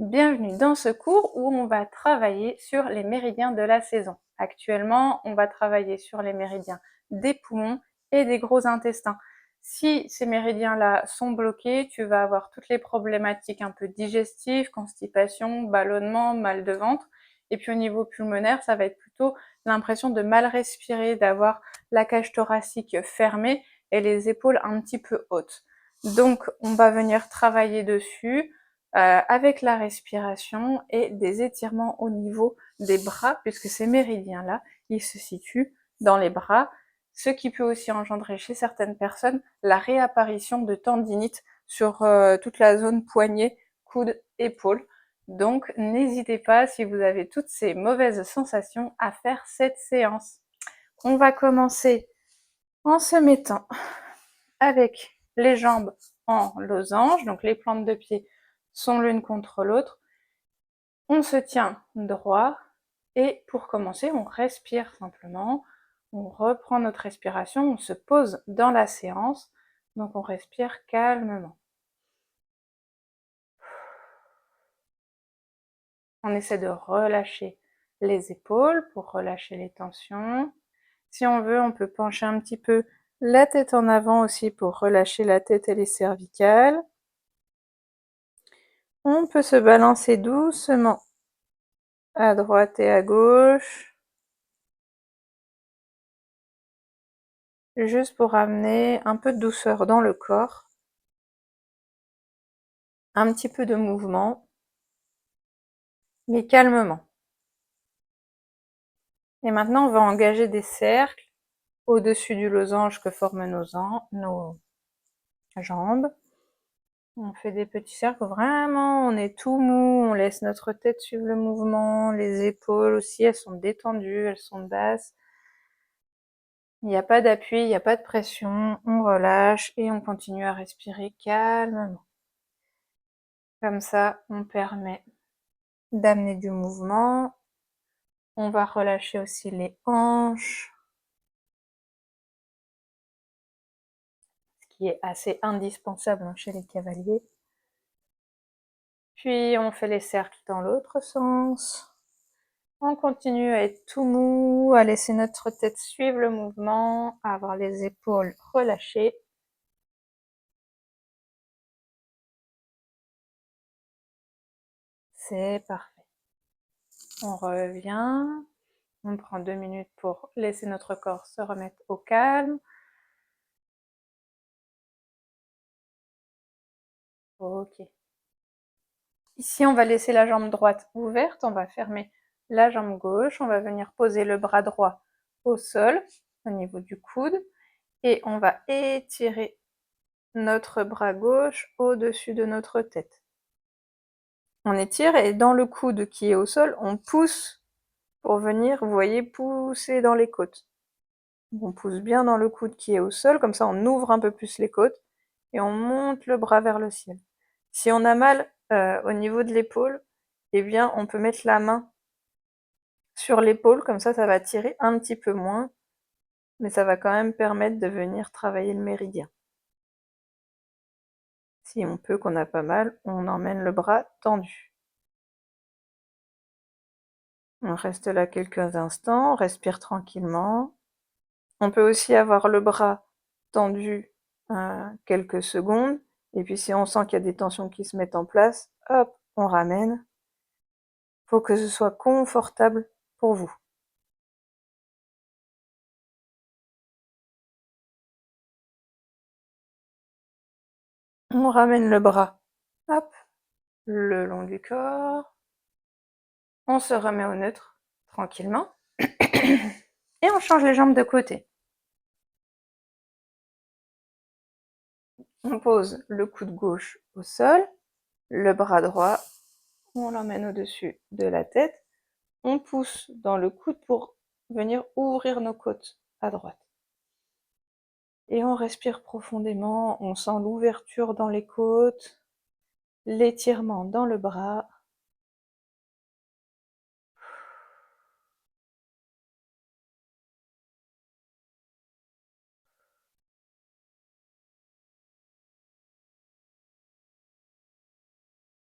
Bienvenue dans ce cours où on va travailler sur les méridiens de la saison. Actuellement, on va travailler sur les méridiens des poumons et des gros intestins. Si ces méridiens-là sont bloqués, tu vas avoir toutes les problématiques un peu digestives, constipation, ballonnement, mal de ventre. Et puis au niveau pulmonaire, ça va être plutôt l'impression de mal respirer, d'avoir la cage thoracique fermée et les épaules un petit peu hautes. Donc, on va venir travailler dessus avec la respiration et des étirements au niveau des bras, puisque ces méridiens-là, ils se situent dans les bras, ce qui peut aussi engendrer chez certaines personnes la réapparition de tendinite sur toute la zone poignet, coude, épaule. Donc n'hésitez pas, si vous avez toutes ces mauvaises sensations, à faire cette séance. On va commencer en se mettant avec les jambes en losange, donc les plantes de pied sont l'une contre l'autre. On se tient droit et pour commencer, on respire simplement. On reprend notre respiration, on se pose dans la séance, donc on respire calmement. On essaie de relâcher les épaules pour relâcher les tensions. Si on veut, on peut pencher un petit peu la tête en avant aussi pour relâcher la tête et les cervicales. On peut se balancer doucement à droite et à gauche, juste pour amener un peu de douceur dans le corps, un petit peu de mouvement, mais calmement. Et maintenant, on va engager des cercles au-dessus du losange que forment nos jambes. On fait des petits cercles, vraiment, on est tout mou, on laisse notre tête suivre le mouvement, les épaules aussi, elles sont détendues, elles sont basses. Il n'y a pas d'appui, il n'y a pas de pression, on relâche et on continue à respirer calmement. Comme ça, on permet d'amener du mouvement. On va relâcher aussi les hanches, ce qui est assez indispensable chez les cavaliers. Puis on fait les cercles dans l'autre sens. On continue à être tout mou, à laisser notre tête suivre le mouvement, à avoir les épaules relâchées. C'est parfait. On revient. On prend 2 minutes pour laisser notre corps se remettre au calme. Ok. Ici, on va laisser la jambe droite ouverte. On va fermer la jambe gauche. On va venir poser le bras droit au sol, au niveau du coude. Et on va étirer notre bras gauche au-dessus de notre tête. On étire et dans le coude qui est au sol, on pousse pour venir, vous voyez, pousser dans les côtes. On pousse bien dans le coude qui est au sol, comme ça on ouvre un peu plus les côtes et on monte le bras vers le ciel. Si on a mal au niveau de l'épaule, eh bien on peut mettre la main sur l'épaule, comme ça va tirer un petit peu moins, mais ça va quand même permettre de venir travailler le méridien. Si on peut, qu'on a pas mal, on emmène le bras tendu. On reste là quelques instants, on respire tranquillement. On peut aussi avoir le bras tendu quelques secondes, et puis si on sent qu'il y a des tensions qui se mettent en place, hop, on ramène. Il faut que ce soit confortable pour vous. On ramène le bras, hop, le long du corps. On se remet au neutre, tranquillement. Et on change les jambes de côté. On pose le coude gauche au sol, le bras droit, on l'emmène au-dessus de la tête. On pousse dans le coude pour venir ouvrir nos côtes à droite. Et on respire profondément, on sent l'ouverture dans les côtes, l'étirement dans le bras.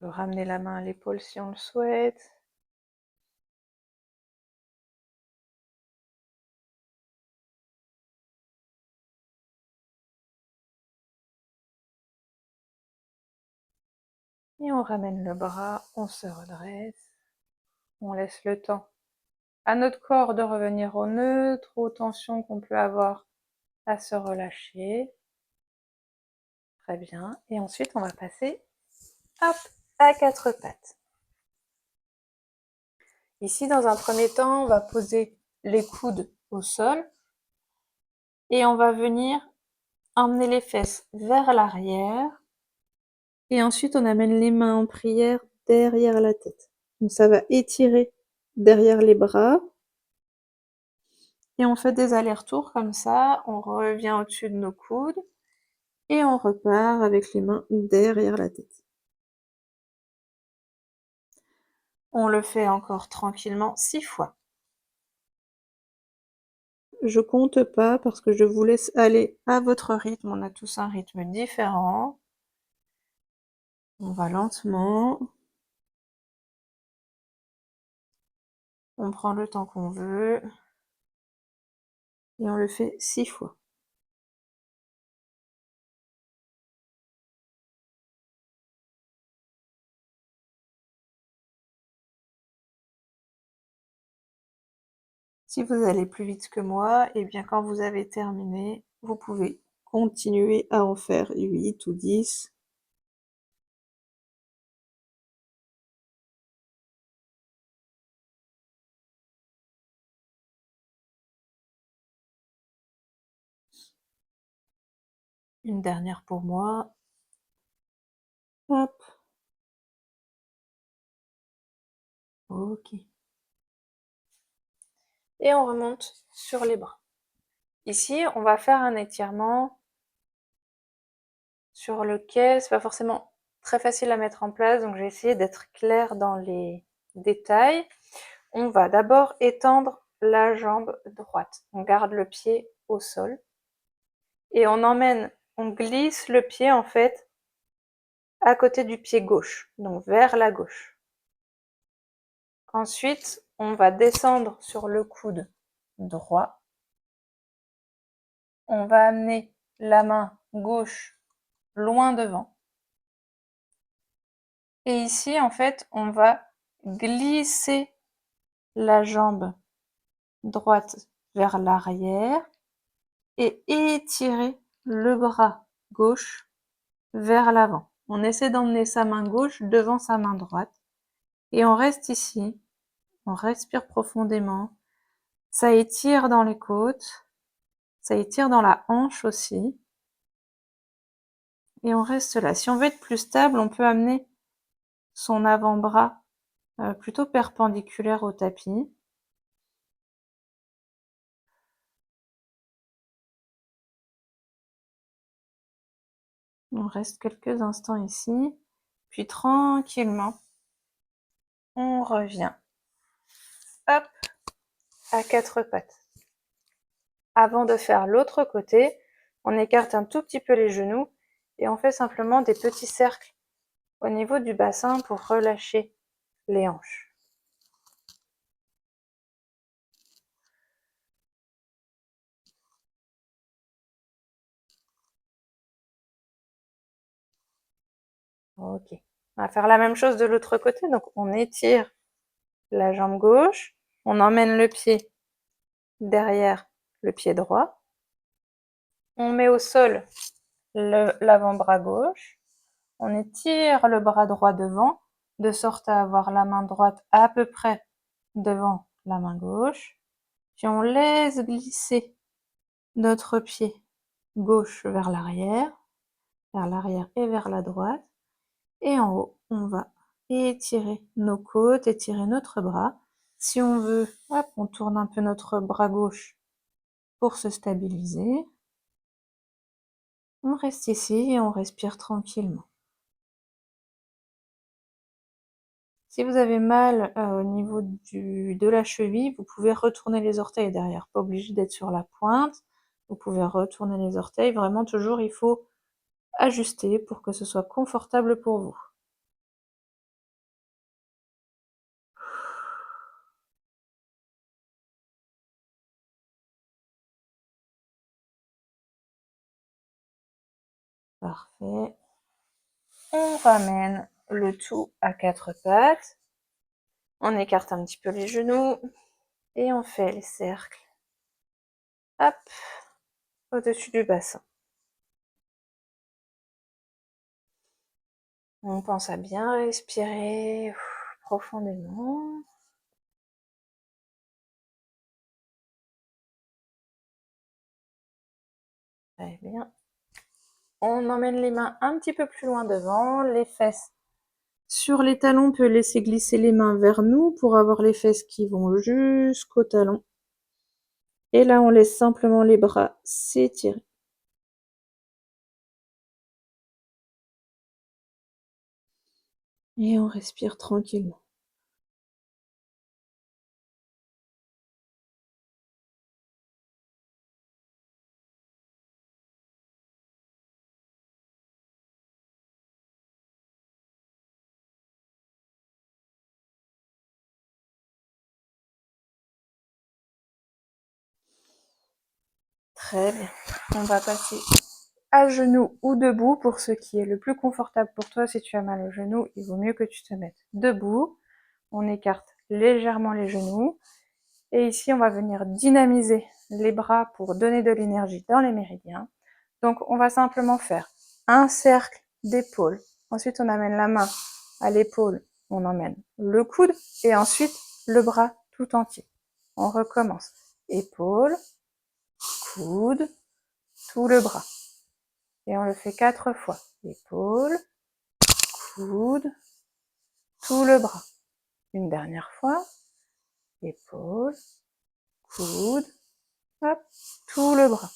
On peut ramener la main à l'épaule si on le souhaite. Et on ramène le bras, on se redresse. On laisse le temps à notre corps de revenir au neutre, aux tensions qu'on peut avoir à se relâcher. Très bien. Et ensuite, on va passer, hop, à quatre pattes. Ici, dans un premier temps, on va poser les coudes au sol et on va venir emmener les fesses vers l'arrière. Et ensuite, on amène les mains en prière derrière la tête. Donc ça va étirer derrière les bras. Et on fait des allers-retours comme ça. On revient au-dessus de nos coudes. Et on repart avec les mains derrière la tête. On le fait encore tranquillement 6 fois. Je compte pas parce que je vous laisse aller à votre rythme. On a tous un rythme différent. On va lentement. On prend le temps qu'on veut. Et on le fait 6 fois. Si vous allez plus vite que moi, et bien quand vous avez terminé, vous pouvez continuer à en faire 8 ou 10. Une dernière pour moi. Hop. Ok. Et on remonte sur les bras. Ici, on va faire un étirement sur lequel c'est pas forcément très facile à mettre en place, donc j'ai essayé d'être claire dans les détails. On va d'abord étendre la jambe droite. On garde le pied au sol et on glisse le pied en fait à côté du pied gauche, donc vers la gauche. Ensuite, on va descendre sur le coude droit. On va amener la main gauche loin devant. Et ici, en fait, on va glisser la jambe droite vers l'arrière et étirer le bras gauche vers l'avant. On essaie d'emmener sa main gauche devant sa main droite et on reste ici, on respire profondément. Ça étire dans les côtes, ça étire dans la hanche aussi. Et on reste là. Si on veut être plus stable, on peut amener son avant-bras plutôt perpendiculaire au tapis. On reste quelques instants ici, puis tranquillement, on revient, hop, à quatre pattes. Avant de faire l'autre côté, on écarte un tout petit peu les genoux et on fait simplement des petits cercles au niveau du bassin pour relâcher les hanches. Ok. On va faire la même chose de l'autre côté, donc on étire la jambe gauche, on emmène le pied derrière le pied droit, on met au sol l'avant-bras gauche, on étire le bras droit devant, de sorte à avoir la main droite à peu près devant la main gauche, puis on laisse glisser notre pied gauche vers l'arrière et vers la droite, et en haut, on va étirer nos côtes, étirer notre bras. Si on veut, hop, on tourne un peu notre bras gauche pour se stabiliser. On reste ici et on respire tranquillement. Si vous avez mal au niveau de la cheville, vous pouvez retourner les orteils derrière. Pas obligé d'être sur la pointe. Vous pouvez retourner les orteils. Vraiment, toujours, il faut ajuster pour que ce soit confortable pour vous. Parfait. On ramène le tout à quatre pattes. On écarte un petit peu les genoux et on fait les cercles. Hop, au-dessus du bassin. On pense à bien respirer profondément. Très bien. On emmène les mains un petit peu plus loin devant, les fesses sur les talons. On peut laisser glisser les mains vers nous pour avoir les fesses qui vont jusqu'au talon. Et là, on laisse simplement les bras s'étirer. Et on respire tranquillement. Très bien. On va passer à genoux ou debout pour ce qui est le plus confortable pour toi. Si tu as mal au genou, il vaut mieux que tu te mettes debout. On écarte légèrement les genoux. Et ici, on va venir dynamiser les bras pour donner de l'énergie dans les méridiens. Donc, on va simplement faire un cercle d'épaule. Ensuite, on amène la main à l'épaule. On emmène le coude et ensuite le bras tout entier. On recommence. Épaule, coude, tout le bras. Et on le fait 4 fois. Épaule, coude, tout le bras. Une dernière fois. Épaule, coude, hop, tout le bras.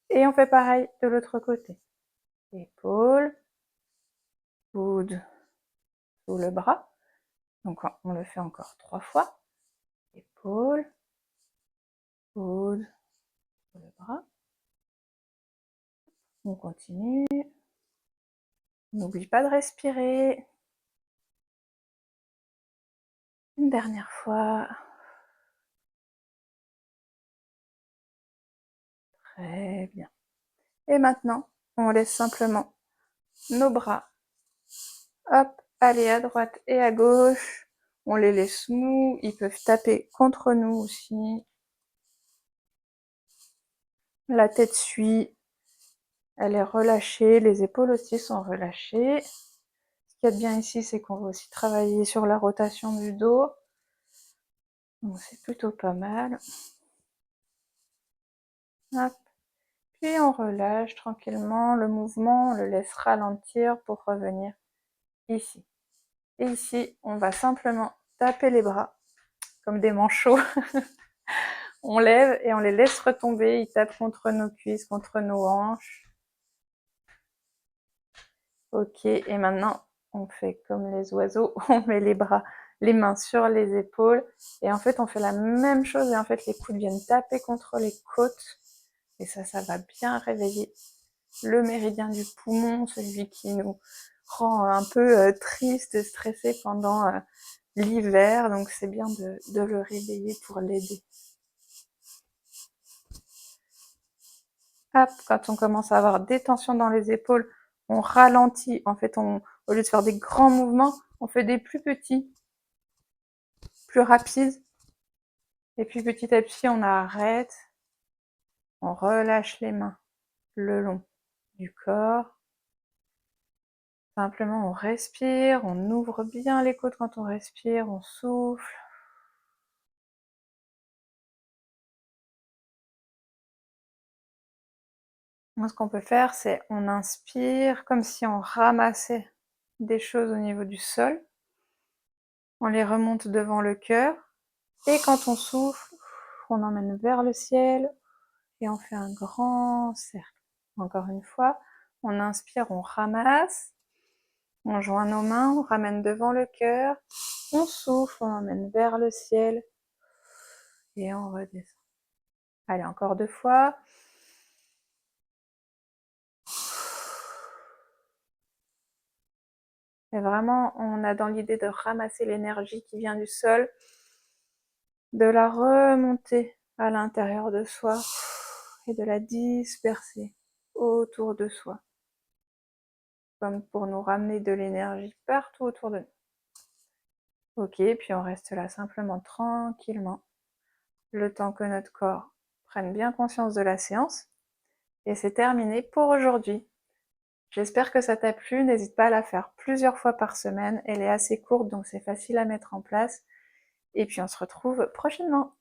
Et on fait pareil de l'autre côté. Épaule, coude, tout le bras. Donc on le fait encore 3 fois. Épaule, coude, tout le bras. On continue. N'oublie pas de respirer. Une dernière fois. Très bien. Et maintenant, on laisse simplement nos bras, hop, aller à droite et à gauche. On les laisse mous. Ils peuvent taper contre nous aussi. La tête suit. Elle est relâchée. Les épaules aussi sont relâchées. Ce qu'il y a de bien ici, c'est qu'on va aussi travailler sur la rotation du dos. Donc c'est plutôt pas mal. Hop. Puis on relâche tranquillement le mouvement, on le laisse ralentir pour revenir ici. Et ici, on va simplement taper les bras comme des manchots. On lève et on les laisse retomber, ils tapent contre nos cuisses, contre nos hanches. Ok, et maintenant, on fait comme les oiseaux, on met les bras, les mains sur les épaules, et en fait, on fait la même chose, et en fait, les coudes viennent taper contre les côtes, et ça va bien réveiller le méridien du poumon, celui qui nous rend un peu triste, stressé pendant l'hiver, donc c'est bien de le réveiller pour l'aider. Hop, quand on commence à avoir des tensions dans les épaules, on ralentit. En fait, au lieu de faire des grands mouvements, on fait des plus petits, plus rapides. Et puis petit à petit, on arrête. On relâche les mains le long du corps. Simplement, on respire, on ouvre bien les côtes quand on respire, on souffle. Moi, ce qu'on peut faire, c'est on inspire comme si on ramassait des choses au niveau du sol. On les remonte devant le cœur. Et quand on souffle, on emmène vers le ciel et on fait un grand cercle. Encore une fois, on inspire, on ramasse, on joint nos mains, on ramène devant le cœur, on souffle, on emmène vers le ciel et on redescend. Allez, encore 2 fois. Et vraiment, on a dans l'idée de ramasser l'énergie qui vient du sol, de la remonter à l'intérieur de soi et de la disperser autour de soi. comme pour nous ramener de l'énergie partout autour de nous. Ok, puis on reste là simplement tranquillement, le temps que notre corps prenne bien conscience de la séance. Et c'est terminé pour aujourd'hui. J'espère que ça t'a plu, n'hésite pas à la faire plusieurs fois par semaine, elle est assez courte donc c'est facile à mettre en place. Et puis on se retrouve prochainement.